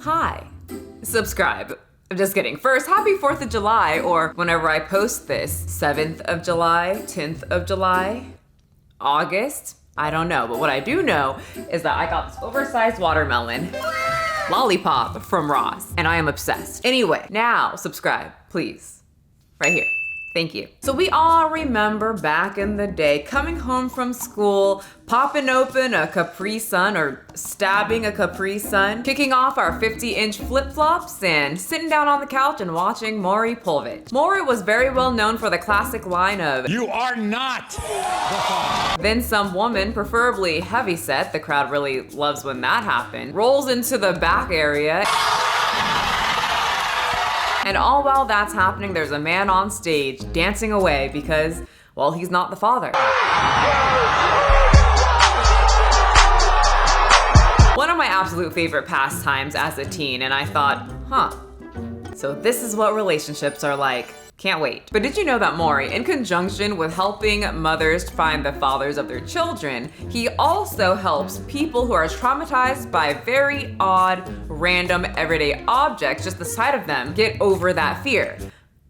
Hi. Subscribe. I'm just kidding. First, happy 4th of July, or whenever I post this, 7th of July, 10th of July, August? I don't know, but what I do know is that I got this oversized watermelon lollipop from Ross, and I am obsessed. Anyway, now subscribe, please. Right here. Thank you. So we all remember back in the day coming home from school, popping open a Capri Sun or stabbing a Capri Sun, kicking off our 50-inch flip-flops and sitting down on the couch and watching Maury Povich. Maury was very well known for the classic line of, "You are not the father." Then some woman, preferably heavyset, the crowd really loves when that happens, rolls into the back area. And all while that's happening, there's a man on stage dancing away because, well, he's not the father. One of my absolute favorite pastimes as a teen, and I thought, so this is what relationships are like. Can't wait. But did you know that Maury, in conjunction with helping mothers find the fathers of their children, he also helps people who are traumatized by very odd, random, everyday objects, just the sight of them, get over that fear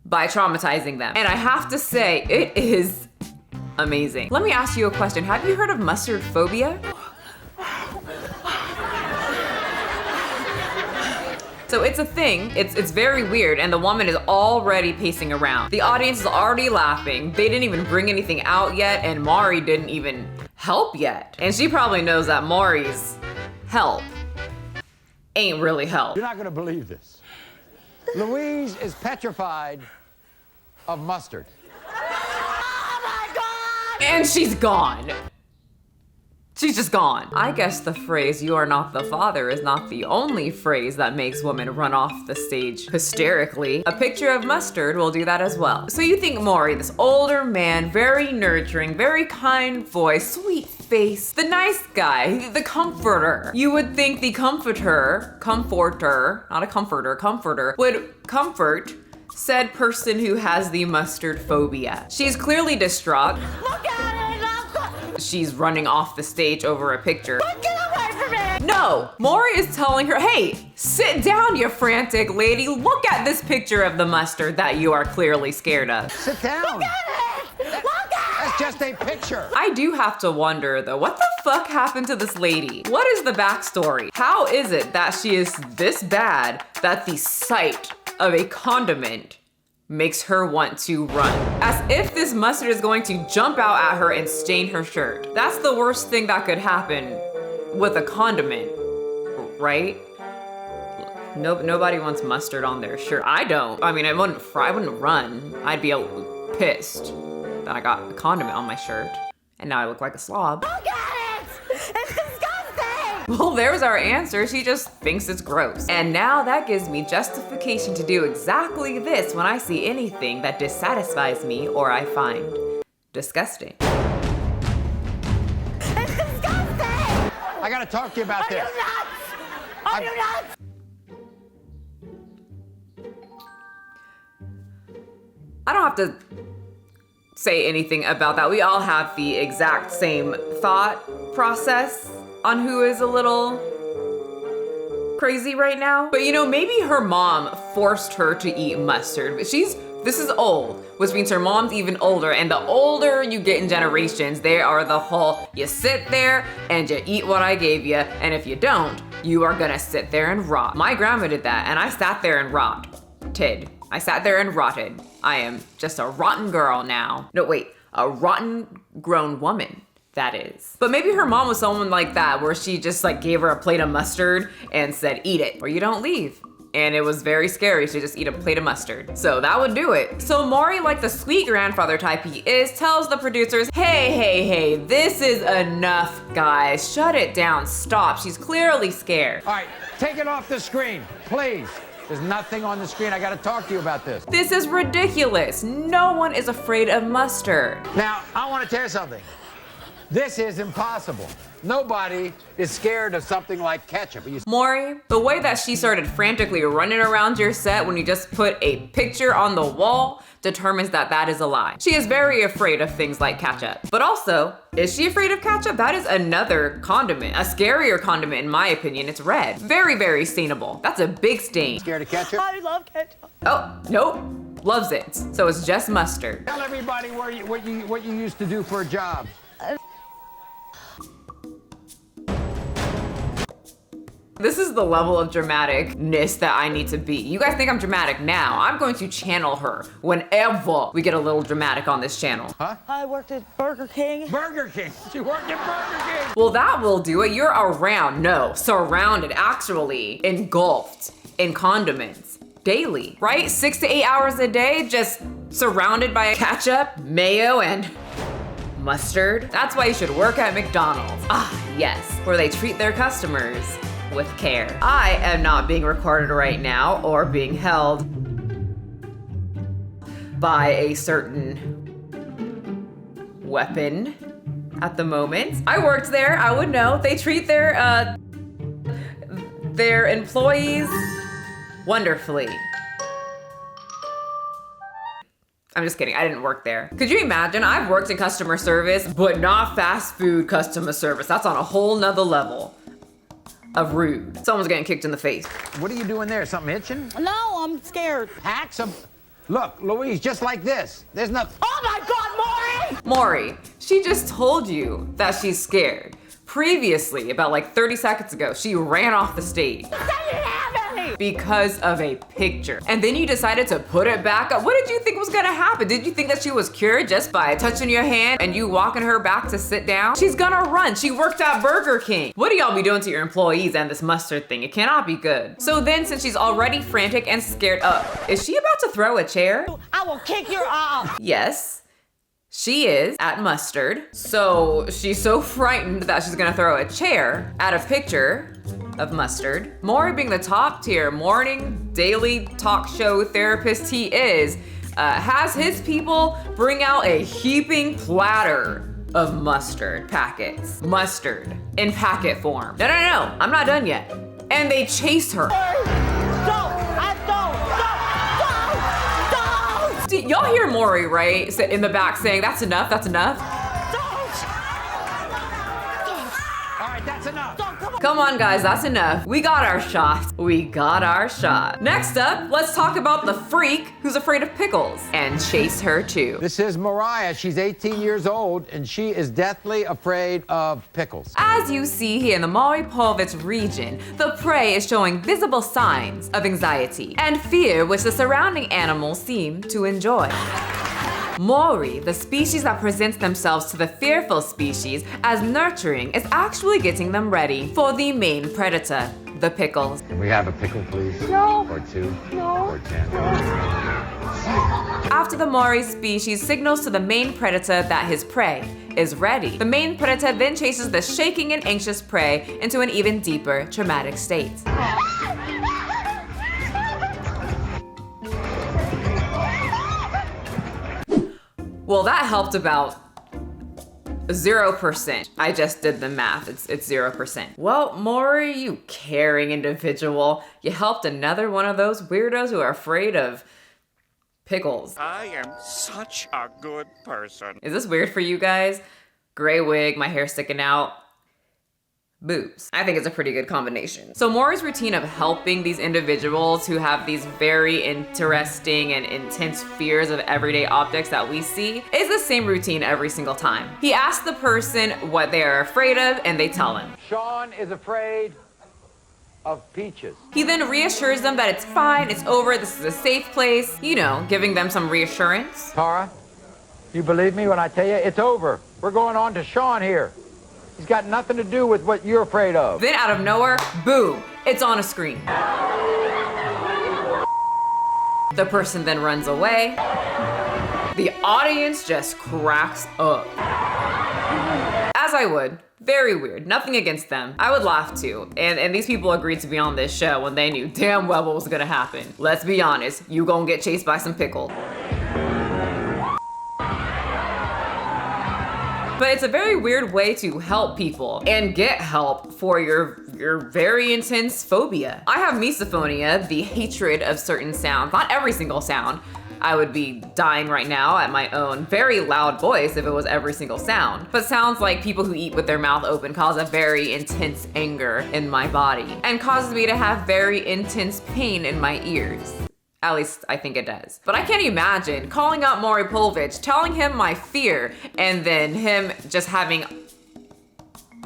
by traumatizing them. And I have to say, it is amazing. Let me ask you a question. Have you heard of mustard phobia? So it's a thing, it's very weird, and the woman is already pacing around. The audience is already laughing. They didn't even bring anything out yet, and Maury didn't even help yet. And she probably knows that Maury's help ain't really help. You're not gonna believe this. Louise is petrified of mustard. Oh my God! And she's gone. She's just gone. I guess the phrase, "you are not the father," is not the only phrase that makes women run off the stage hysterically. A picture of mustard will do that as well. So you think Maury, this older man, very nurturing, very kind voice, sweet face, the nice guy, the comforter. You would think the comforter, not a comforter, would comfort said person who has the mustard phobia. She's clearly distraught. Look at it! She's running off the stage over a picture. Get away from me! No! Maury is telling her, hey, sit down, you frantic lady. Look at this picture of the mustard that you are clearly scared of. Sit down. Look at it! Look at That's just a picture. I do have to wonder though, what the fuck happened to this lady? What is the backstory? How is it that she is this bad that the sight of a condiment makes her want to run? As if this mustard is going to jump out at her and stain her shirt. That's the worst thing that could happen with a condiment, right? Nobody wants mustard on their shirt. I don't. I mean, I wouldn't run. I'd be pissed that I got a condiment on my shirt and now I look like a slob. Look at it! It's disgusting! Well, there's our answer. She just thinks it's gross. And now that gives me justification to do exactly this when I see anything that dissatisfies me or I find disgusting. It's disgusting! I gotta talk to you about this. Are you nuts? Are you nuts? I don't have to say anything about that. We all have the exact same thought process on who is a little crazy right now. But you know, maybe her mom forced her to eat mustard. But this is old, which means her mom's even older. And the older you get in generations, they are the whole, you sit there and you eat what I gave you. And if you don't, you are gonna sit there and rot. My grandma did that and I sat there and rotted. I sat there and rotted. I am just a rotten girl now. No, wait, a rotten grown woman, that is. But maybe her mom was someone like that, where she just like gave her a plate of mustard and said, eat it, or you don't leave. And it was very scary to just eat a plate of mustard. So that would do it. So Maury, like the sweet grandfather type he is, tells the producers, hey, this is enough, guys. Shut it down, stop. She's clearly scared. All right, take it off the screen, please. There's nothing on the screen. I gotta talk to you about this. This is ridiculous. No one is afraid of mustard. Now, I wanna tell you something. This is impossible. Nobody is scared of something like ketchup. Maury, the way that she started frantically running around your set when you just put a picture on the wall determines that that is a lie. She is very afraid of things like ketchup. But also, is she afraid of ketchup? That is another condiment, a scarier condiment in my opinion. It's red. Very, very stainable. That's a big stain. Scared of ketchup? I love ketchup. Oh, nope. Loves it. So it's just mustard. Tell everybody what you used to do for a job. This is the level of dramaticness that I need to be. You guys think I'm dramatic now. I'm going to channel her whenever we get a little dramatic on this channel. Huh? I worked at Burger King. Burger King. She worked at Burger King. Well, that will do it. You're around, no, surrounded, actually engulfed in condiments daily, right? 6 to 8 hours a day, just surrounded by ketchup, mayo, and mustard. That's why you should work at McDonald's. Ah, yes, where they treat their customers with care. I am not being recorded right now or being held by a certain weapon at the moment. I worked there, I would know. They treat their employees wonderfully. I'm just kidding, I didn't work there. Could you imagine? I've worked in customer service, but not fast food customer service. That's on a whole nother level of rude. Someone's getting kicked in the face. What are you doing there? Something itching? No, I'm scared. Hack some. Look, Louise, just like this. There's nothing. Oh my God, Maury! Maury, she just told you that she's scared. Previously, about like 30 seconds ago, she ran off the stage You said you didn't have any! because of a picture. And then you decided to put it back up. What did you think was gonna happen? Did you think that she was cured just by touching your hand and you walking her back to sit down? She's gonna run. She worked at Burger King. What do y'all be doing to your employees and this mustard thing? It cannot be good. So then, since she's already frantic and scared up, is she about to throw a chair? I will kick your ass! Yes. She is at mustard. So she's so frightened that she's gonna throw a chair at a picture of mustard. Maury, being the top tier morning daily talk show therapist he is, has his people bring out a heaping platter of mustard packets. Mustard in packet form. No, I'm not done yet. And they chase her. Y'all hear Maury, right? In the back saying, that's enough, that's enough. All right, that's enough. Come on, guys, that's enough. We got our shot. We got our shot. Next up, let's talk about the freak who's afraid of pickles and chase her too. This is Mariah. She's 18 years old, and she is deathly afraid of pickles. As you see here in the Maury Povich region, the prey is showing visible signs of anxiety and fear which the surrounding animals seem to enjoy. Maury, the species that presents themselves to the fearful species as nurturing, is actually getting them ready for the main predator, the pickles. Can we have a pickle, please? No. Or two? No. Or 10? After the Maury species signals to the main predator that his prey is ready, the main predator then chases the shaking and anxious prey into an even deeper traumatic state. Well, that helped about 0%. I just did the math, it's 0%. Well, Maury, you caring individual, you helped another one of those weirdos who are afraid of pickles. I am such a good person. Is this weird for you guys? Gray wig, my hair sticking out, boobs. I think it's a pretty good combination. So Maury's routine of helping these individuals who have these very interesting and intense fears of everyday objects that we see is the same routine every single time. He asks the person what they are afraid of and they tell him. Sean is afraid of peaches. He then reassures them that it's fine, it's over, this is a safe place, you know, giving them some reassurance. Tara, you believe me when I tell you it's over. We're going on to Sean here. He's got nothing to do with what you're afraid of. Then out of nowhere, boom, it's on a screen. The person then runs away. The audience just cracks up. As I would. Very weird, nothing against them. I would laugh too. And these people agreed to be on this show when they knew damn well what was gonna happen. Let's be honest, you gonna get chased by some pickle. But but it's a very weird way to help people and get help for your very intense phobia. I have misophonia, the hatred of certain sounds, not every single sound. I would be dying right now at my own very loud voice if it was every single sound. But sounds like people who eat with their mouth open cause a very intense anger in my body and causes me to have very intense pain in my ears. At least I think it does. But I can't imagine calling up Maury Povich, telling him my fear, and then him just having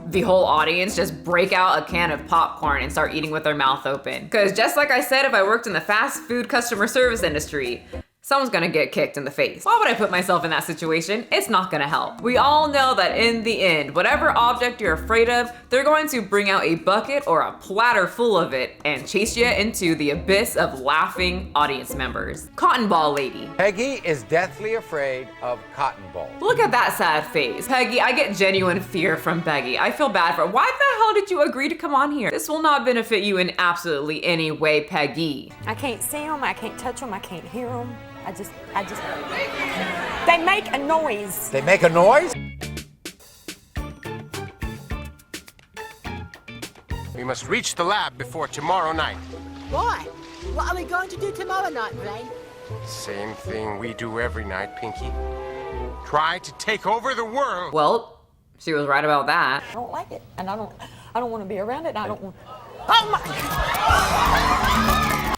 the whole audience just break out a can of popcorn and start eating with their mouth open. Because just like I said, if I worked in the fast food customer service industry, someone's gonna get kicked in the face. Why would I put myself in that situation? It's not gonna help. We all know that in the end, whatever object you're afraid of, they're going to bring out a bucket or a platter full of it and chase you into the abyss of laughing audience members. Cotton Ball Lady. Peggy is deathly afraid of cotton balls. Look at that sad face. Peggy, I get genuine fear from Peggy. I feel bad for her. Why the hell did you agree to come on here? This will not benefit you in absolutely any way, Peggy. I can't see them, I can't touch them, I can't hear them. They make a noise. They make a noise? We must reach the lab before tomorrow night. Why? What are we going to do tomorrow night, Blaine? Same thing we do every night, Pinky. Try to take over the world. Well, she was right about that. I don't like it, and I don't want to be around it, and I don't want... Oh my...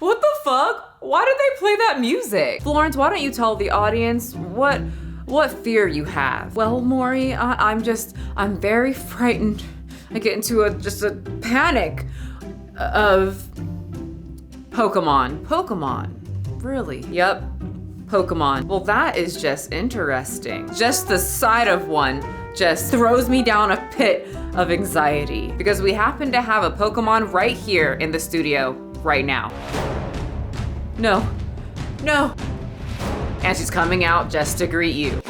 What the fuck? Why did they play that music? Florence, why don't you tell the audience what fear you have? Well, Maury, I'm very frightened. I get into just a panic of Pokemon. Pokemon, really? Yep, Pokemon. Well, that is just interesting. Just the sight of one just throws me down a pit of anxiety because we happen to have a Pokemon right here in the studio right now. No, no. And she's coming out just to greet you.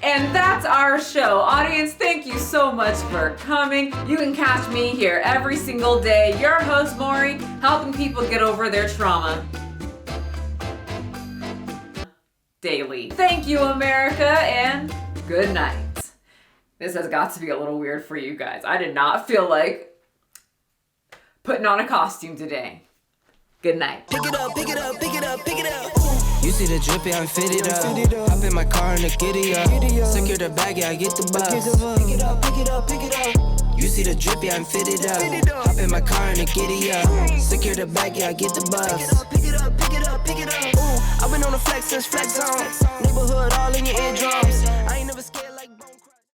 And that's our show. Audience, thank you so much for coming. You can catch me here every single day. Your host, Maury, helping people get over their trauma daily. Thank you, America, and good night. This has got to be a little weird for you guys. I did not feel like putting on a costume today. Good night. Pick it up, pick it up, pick it up, pick it up. You see the drippy, I'm fitted up. Hop in my car and the giddy up. Secure the bag, yeah, I get the bus. Pick it up, pick it up, pick it up. You see the drippy, I'm fitted up. Hop in my car and the giddy up. Secure the bag, yeah, I get the bus. Pick it up, pick it up, pick it up, pick it up. I've been on the flex since flex on. Neighborhood all in your eardrums. I ain't